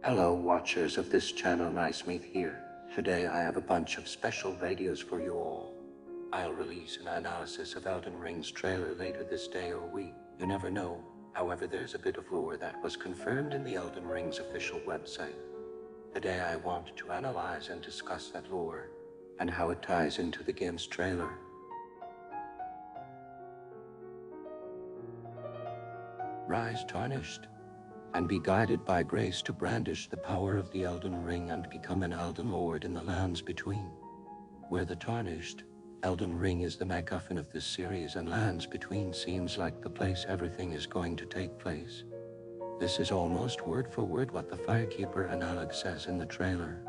Hello watchers of this channel, nice meet here. Today I have a bunch of special videos for you all. I'll release an analysis of Elden Ring's trailer later this day or week, you never know. However, there's a bit of lore that was confirmed in the Elden Ring's official website. Today I want to analyze and discuss that lore, and how it ties into the game's trailer. Rise Tarnished, and be guided by grace to brandish the power of the Elden Ring and become an Elden Lord in the lands between. Where the Tarnished, Elden Ring is the MacGuffin of this series, and lands between seems like the place everything is going to take place. This is almost word for word what the Firekeeper analog says in the trailer.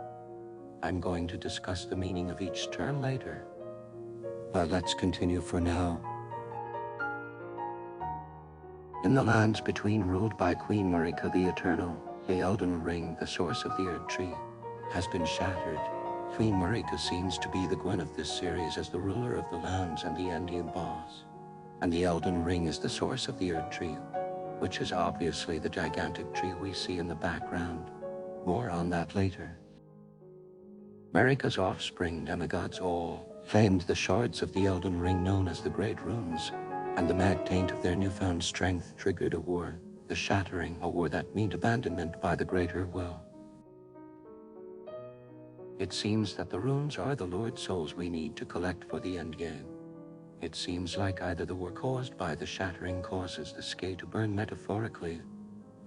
I'm going to discuss the meaning of each term later, but let's continue for now. In the lands between, ruled by Queen Marika the Eternal, the Elden Ring, the source of the Erdtree, has been shattered. Queen Marika seems to be the Gwen of this series as the ruler of the lands and the ending boss. And the Elden Ring is the source of the Erdtree, which is obviously the gigantic tree we see in the background. More on that later. Marika's offspring, demigods all, claimed the shards of the Elden Ring known as the Great Runes, and the mad taint of their newfound strength triggered a war, the Shattering, a war that meant abandonment by the Greater Will. It seems that the runes are the Lord souls we need to collect for the endgame. It seems like either the war caused by the Shattering causes the sky to burn metaphorically,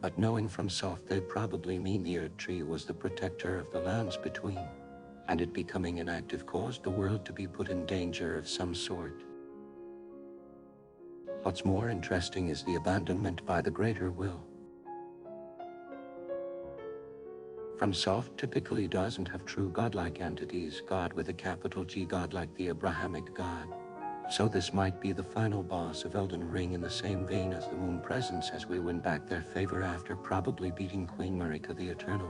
but knowing from soft they probably mean the Erdtree was the protector of the lands between, and it becoming inactive caused the world to be put in danger of some sort. What's more interesting is the abandonment by the Greater Will. FromSoft typically doesn't have true godlike entities, God with a capital G, God like the Abrahamic God. So this might be the final boss of Elden Ring in the same vein as the Moon Presence, as we win back their favor after probably beating Queen Marika the Eternal.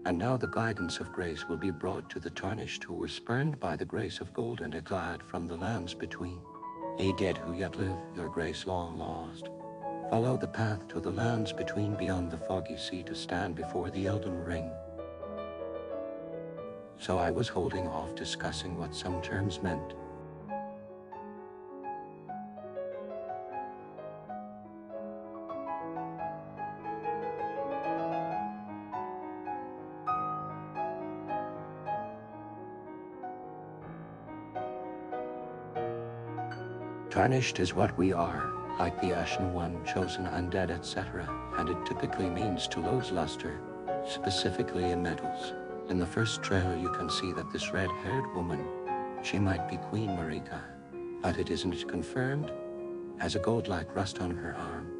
And now the guidance of grace will be brought to the Tarnished, who were spurned by the grace of gold and exiled from the lands between. Ye dead who yet live, your grace long lost. Follow the path to the lands between, beyond the foggy sea, to stand before the Elden Ring. So I was holding off discussing what some terms meant. Tarnished is what we are, like the Ashen One, chosen, undead, etc., and it typically means to lose luster, specifically in metals. In the first trailer you can see that this red-haired woman, she might be Queen Marika, but it isn't confirmed, has a gold-like rust on her arm.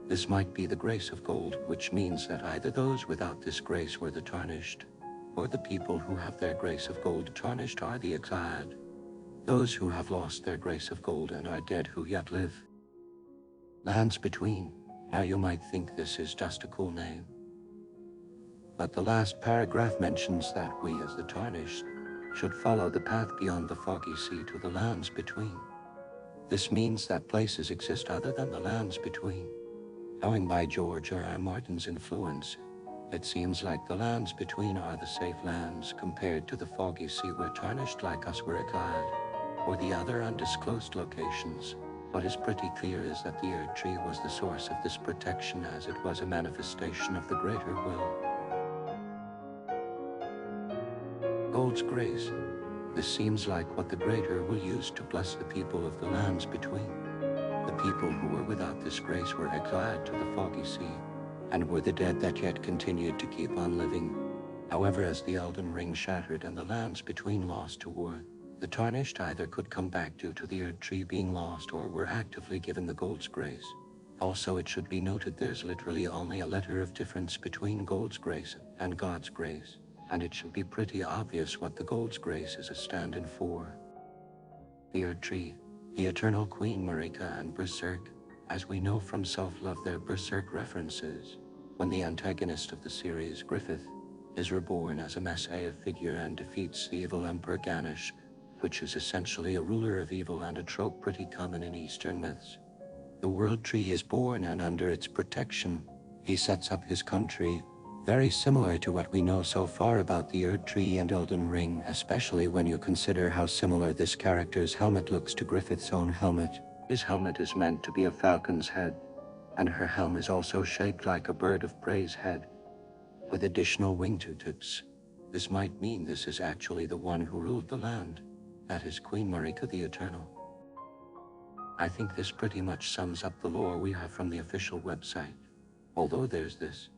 This might be the grace of gold, which means that either those without this grace were the Tarnished, or the people who have their grace of gold tarnished are the exiled. Those who have lost their grace of gold and are dead who yet live. Lands between. Now you might think this is just a cool name, but the last paragraph mentions that we as the Tarnished should follow the path beyond the foggy sea to the lands between. This means that places exist other than the lands between. Going by George R.R. Martin's influence, it seems like the lands between are the safe lands compared to the foggy sea where Tarnished like us were exiled, or the other undisclosed locations. What is pretty clear is that the Erdtree was the source of this protection, as it was a manifestation of the Greater Will. Gold's grace. This seems like what the Greater Will use to bless the people of the lands between. The people who were without this grace were exiled to the foggy sea, and were the dead that yet continued to keep on living. However, as the Elden Ring shattered and the lands between lost to war, the Tarnished either could come back due to the Erdtree being lost, or were actively given the Gold's grace. Also, it should be noted there's literally only a letter of difference between Gold's grace and God's grace, and it should be pretty obvious what the Gold's grace is a stand-in for. The Erdtree, the Eternal Queen Marika, and Berserk, as we know from self-love, their Berserk references, when the antagonist of the series, Griffith, is reborn as a messiah figure and defeats the evil Emperor Ganesh, which is essentially a ruler of evil and a trope pretty common in Eastern myths. The World Tree is born, and under its protection, He sets up his country very similar to what we know so far about the Erdtree and Elden Ring, especially when you consider how similar this character's helmet looks to Griffith's own helmet. His helmet is meant to be a falcon's head, and her helm is also shaped like a bird of prey's head, with additional wingtips. This might mean this is actually the one who ruled the land. That is Queen Marika the Eternal. I think this pretty much sums up the lore we have from the official website. Although there's this